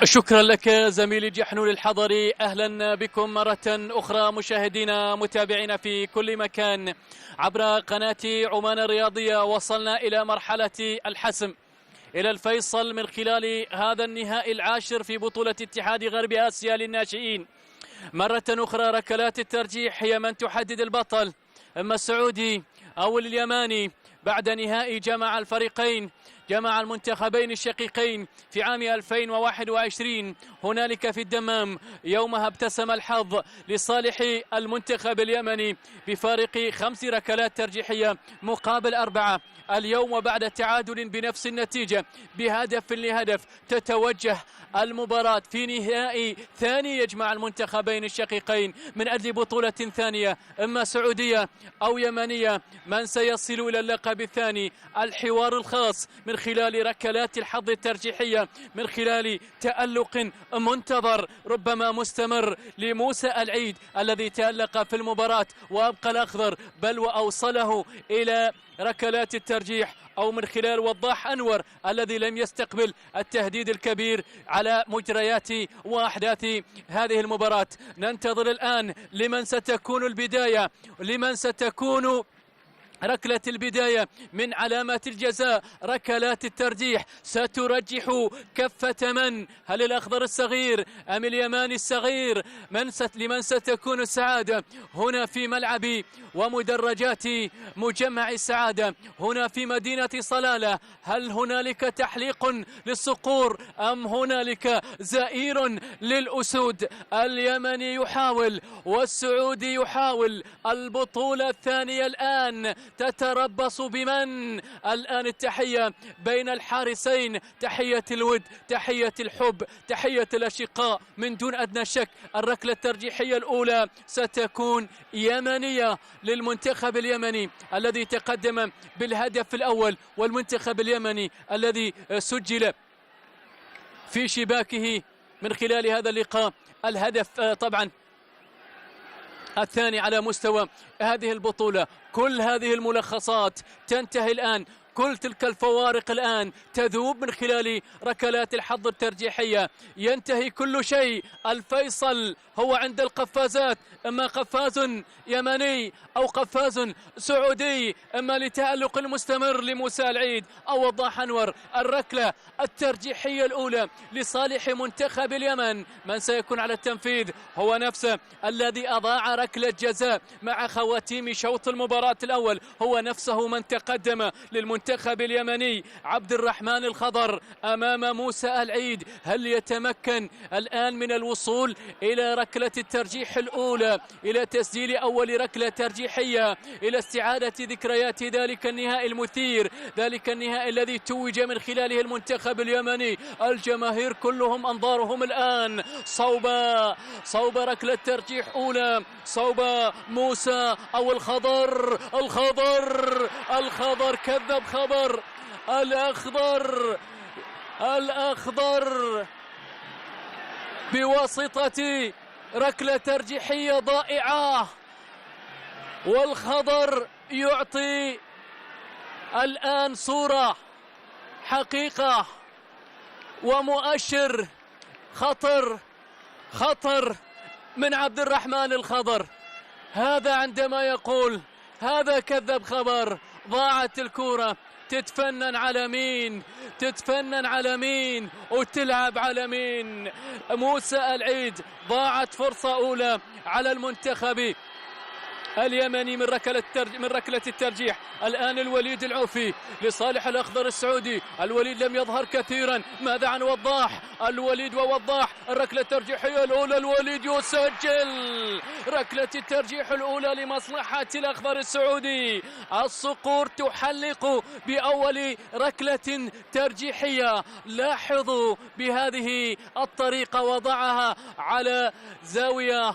شكرا لك زميلي جحنون الحضري. أهلا بكم مرة أخرى مشاهدينا متابعينا في كل مكان عبر قناة عمان الرياضية. وصلنا إلى مرحلة الحسم، إلى الفيصل من خلال هذا النهائي العاشر في بطولة اتحاد غرب آسيا للناشئين. مرة أخرى ركلات الترجيح هي من تحدد البطل، إما السعودي أو اليماني. بعد نهائي جمع الفريقين، جمع المنتخبين الشقيقين في عام 2021 هنالك في الدمام. يومها ابتسم الحظ لصالح المنتخب اليمني بفارق 5 ركلات ترجيحية مقابل 4. اليوم وبعد تعادل بنفس النتيجة بهدف لهدف تتوجه المباراة في نهائي ثاني يجمع المنتخبين الشقيقين من أجل بطولة ثانية، إما سعودية أو يمنية. من سيصل إلى اللقب الثاني؟ الحوار الخاص من خلال ركلات الحظ الترجيحية، من خلال تألق منتظر ربما مستمر لموسى العيد الذي تألق في المباراة وأبقى الأخضر بل وأوصله إلى ركلات الترجيح، أو من خلال وضاح أنور الذي لم يستقبل التهديد الكبير على مجريات وأحداث هذه المباراة. ننتظر الآن لمن ستكون البداية، لمن ستكون ركلة البداية من علامات الجزاء. ركلات الترجيح سترجح كفة من؟ هل الأخضر الصغير أم اليماني الصغير؟ لمن ستكون السعادة هنا في ملعب ومدرجات مجمع السعادة هنا في مدينة صلالة؟ هل هنالك تحليق للصقور أم هنالك زئير للأسود؟ اليمني يحاول والسعودي يحاول. البطولة الثانية الآن تتربص بمن؟ الآن التحية بين الحارسين، تحية الود، تحية الحب، تحية الأشقاء من دون أدنى شك. الركلة الترجيحية الأولى ستكون يمنية للمنتخب اليمني الذي تقدم بالهدف الأول، والمنتخب اليمني الذي سجل في شباكه من خلال هذا اللقاء الهدف طبعا الثاني على مستوى هذه البطولة. كل هذه الملخصات تنتهي الآن، كل تلك الفوارق الآن تذوب من خلال ركلات الحظ الترجيحية. ينتهي كل شيء. الفيصل هو عند القفازات، إما قفاز يمني أو قفاز سعودي، إما لتألق المستمر لموسى العيد أو وضاح أنور. الركلة الترجيحية الأولى لصالح منتخب اليمن. من سيكون على التنفيذ؟ هو نفسه الذي أضاع ركلة جزاء مع خواتيم شوط المباراة الأول، هو نفسه من تقدم للمنتخب اليمني. عبد الرحمن الخضر أمام موسى العيد. هل يتمكن الآن من الوصول إلى ركلة الترجيح الأولى، إلى تسجيل أول ركلة ترجيحية، إلى استعادة ذكريات ذلك النهائي المثير، ذلك النهائي الذي توج من خلاله المنتخب اليمني؟ الجماهير كلهم أنظارهم الآن صوب ركلة ترجيح أولى، صوب موسى أو الخضر. الخضر كذب خبر. الأخضر بواسطة ركلة ترجيحية ضائعة، والخضر يعطي الآن صورة حقيقة ومؤشر خطر من عبد الرحمن الخضر. هذا عندما يقول هذا كذب خبر. ضاعت الكرة، تتفنن على مين وتلعب على مين؟ موسى العيد. ضاعت فرصة أولى على المنتخب اليمني من ركلة الترجيح. الآن الوليد العوفي لصالح الأخضر السعودي. الوليد لم يظهر كثيرا. ماذا عن وضاح؟ الوليد ووضاح. الركلة الترجيحية الأولى، الوليد يسجل ركلة الترجيح الأولى لمصلحة الأخضر السعودي. الصقور تحلق بأول ركلة ترجيحية. لاحظوا بهذه الطريقة وضعها على زاوية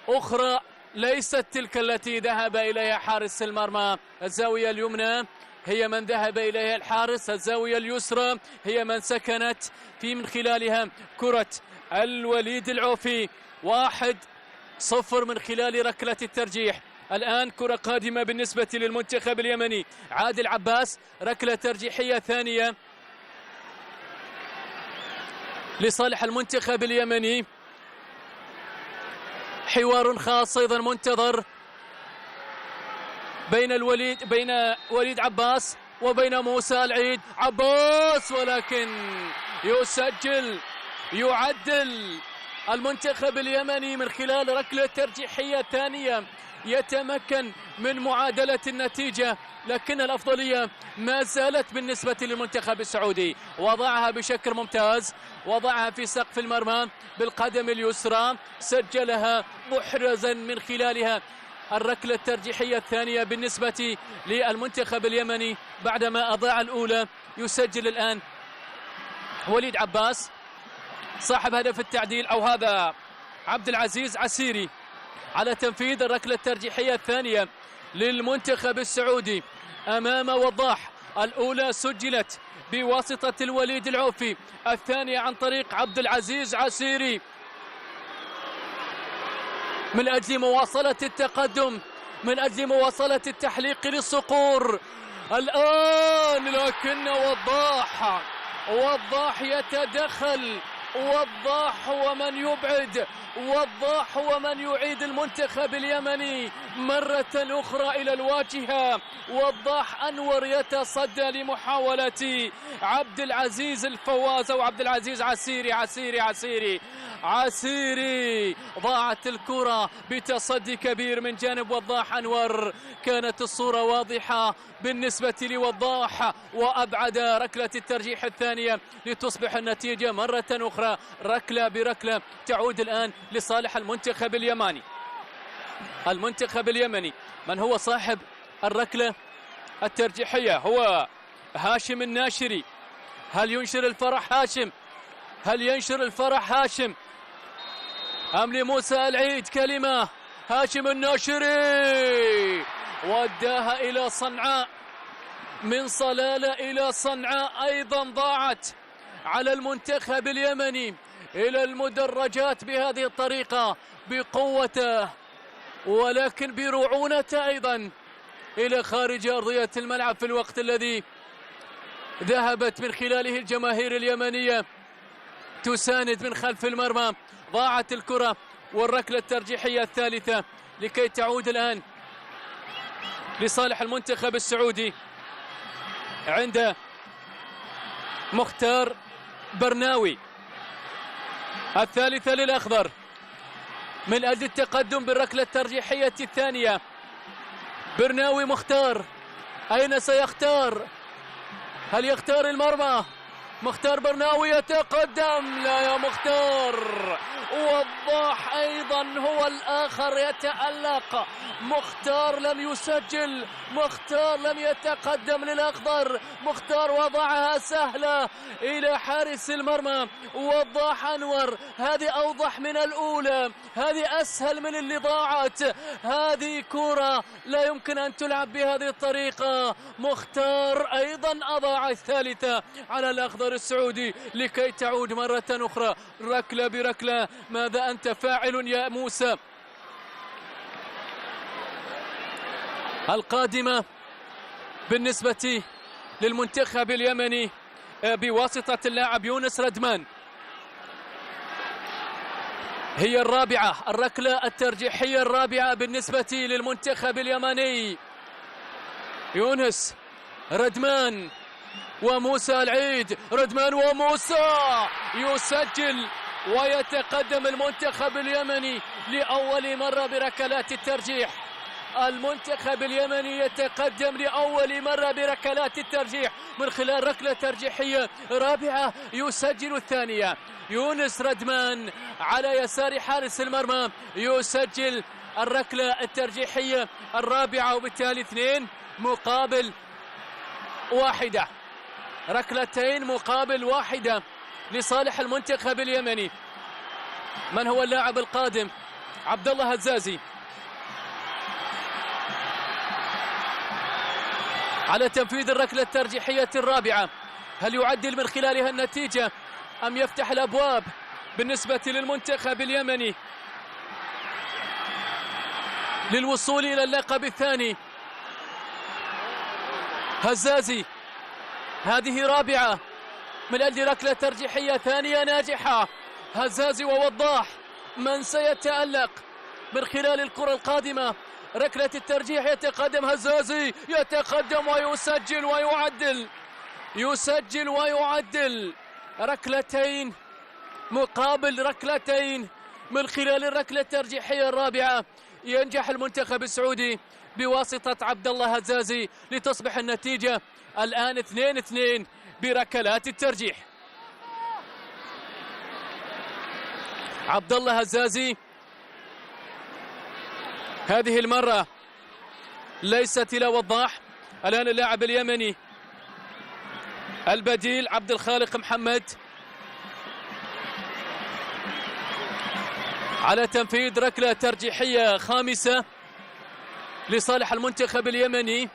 أخرى ليست تلك التي ذهب إليها حارس المرمى. الزاوية اليمنى هي من ذهب إليها الحارس، الزاوية اليسرى هي من سكنت في من خلالها كرة الوليد العوفي. 1-0 من خلال ركلة الترجيح. الآن كرة قادمة بالنسبة للمنتخب اليمني. عادل عباس، ركلة ترجيحية ثانية لصالح المنتخب اليمني. حوار خاص أيضا منتظر بين وليد عباس وبين موسى العيد. عباس ولكن يعدل المنتخب اليمني من خلال ركلة ترجيحية ثانية، يتمكن من معادلة النتيجة، لكن الأفضلية ما زالت بالنسبة للمنتخب السعودي. وضعها بشكل ممتاز، وضعها في سقف المرمى بالقدم اليسرى، سجلها محرزا من خلالها الركلة الترجيحية الثانية بالنسبة للمنتخب اليمني بعدما أضاع الأولى. يسجل الآن وليد عباس صاحب هدف التعديل، أو هذا عبد العزيز عسيري، على تنفيذ الركلة الترجيحية الثانية للمنتخب السعودي أمام وضاح. الأولى سجلت بواسطة الوليد العوفي، الثانية عن طريق عبد العزيز عسيري من أجل مواصلة التقدم، من أجل مواصلة التحليق للصقور الآن. لكن وضاح يتدخل، وضاح ومن يبعد، وضاح ومن يعيد المنتخب اليمني مرة أخرى إلى الواجهة. وضاح أنور يتصدى لمحاولة عبد العزيز الفواز، أو عبد العزيز عسيري. ضاعت الكرة بتصدي كبير من جانب وضاح أنور. كانت الصورة واضحة بالنسبة لوضاح، وأبعد ركلة الترجيح الثانية لتصبح النتيجة مرة أخرى ركلة بركلة. تعود الآن لصالح المنتخب اليمني. المنتخب اليمني من هو صاحب الركلة الترجيحية؟ هو هاشم الناشري. هل ينشر الفرح هاشم؟ أم لموسى العيد كلمة؟ هاشم الناشري وداها إلى صنعاء، من صلالة إلى صنعاء. أيضا ضاعت على المنتخب اليمني إلى المدرجات بهذه الطريقة بقوته، ولكن برعونته أيضا إلى خارج أرضية الملعب في الوقت الذي ذهبت من خلاله الجماهير اليمنية تساند من خلف المرمى. ضاعت الكرة والركلة الترجيحية الثالثة لكي تعود الآن لصالح المنتخب السعودي عند مختار برناوي. الثالثة للأخضر من أجل التقدم بالركلة الترجيحية الثانية. برناوي مختار، أين سيختار؟ هل يختار المرمى؟ مختار برناوي يتقدم، لا يا مختار. وضاح أيضا هو الآخر يتألق. مختار لم يسجل، مختار لم يتقدم للأخضر. مختار وضعها سهلة إلى حارس المرمى وضاح أنور. هذه أوضح من الأولى، هذه أسهل من اللي ضاعت. هذه كرة لا يمكن أن تلعب بهذه الطريقة. مختار أيضا أضاع الثالثة على الأخضر السعودي لكي تعود مرة أخرى ركلة بركلة. ماذا أنت فاعل يا موسى؟ القادمة بالنسبة للمنتخب اليمني بواسطة اللاعب يونس ردمان هي الرابعة، الركلة الترجيحية الرابعة بالنسبة للمنتخب اليمني. يونس ردمان وموسى العيد. ردمان وموسى يسجل، ويتقدم المنتخب اليمني لأول مرة بركلات الترجيح. المنتخب اليمني يتقدم لأول مرة بركلات الترجيح من خلال ركلة ترجيحية رابعة. يسجل الثانية يونس ردمان على يسار حارس المرمى، يسجل الركلة الترجيحية الرابعة، وبالتالي 2 مقابل 1، ركلتين مقابل 1 لصالح المنتخب اليمني. من هو اللاعب القادم؟ عبد الله هزازي على تنفيذ الركلة الترجيحية الرابعة. هل يعدل من خلالها النتيجة أم يفتح الأبواب بالنسبة للمنتخب اليمني للوصول إلى اللقب الثاني؟ هزازي، هذه رابعة من أجل ركلة ترجيحية ثانية ناجحة. هزازي ووضاح من سيتألق من خلال الكرة القادمة. ركلة الترجيح، يتقدم هزازي، يتقدم ويسجل ويعدل، يسجل ويعدل. ركلتين مقابل ركلتين. من خلال الركلة الترجيحية الرابعة ينجح المنتخب السعودي بواسطة عبد الله هزازي لتصبح النتيجة الآن 2-2 بركلات الترجيح. عبد الله هزازي هذه المرة ليست إلى وضاح. الآن اللاعب اليمني البديل عبد الخالق محمد على تنفيذ ركلة ترجيحية خامسة لصالح المنتخب اليمني.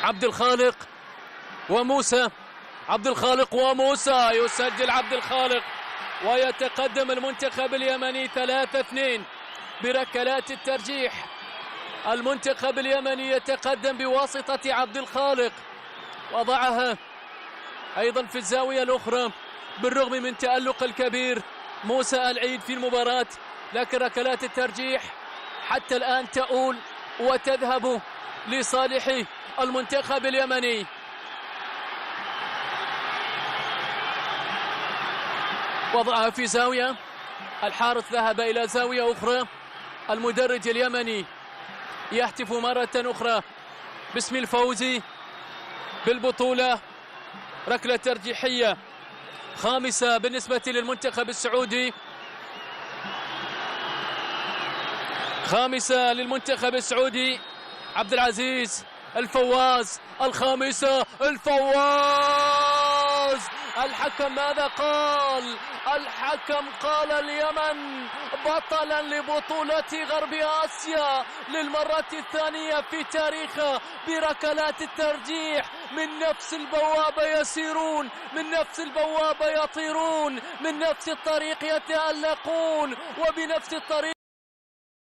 عبد الخالق وموسى، عبد الخالق وموسى، يسجل عبد الخالق ويتقدم المنتخب اليمني 3-2 بركلات الترجيح. المنتخب اليمني يتقدم بواسطة عبد الخالق، وضعها أيضا في الزاوية الأخرى بالرغم من تألق الكبير موسى العيد في المباراة، لكن ركلات الترجيح حتى الآن تؤول وتذهب لصالح المنتخب اليمني. وضعها في زاوية، الحارس ذهب إلى زاوية أخرى. المدرج اليمني يهتف مرة أخرى باسم الفوز بالبطولة. ركلة ترجيحية خامسة بالنسبة للمنتخب السعودي، خامسة للمنتخب السعودي. عبد العزيز الفواز، الخامسة، الفواز. الحكم ماذا قال؟ الحكم قال اليمن بطلا لبطولة غرب آسيا للمرة الثانية في تاريخه بركلات الترجيح. من نفس البوابة يسيرون، من نفس البوابة يطيرون، من نفس الطريق يتألقون، وبنفس الطريق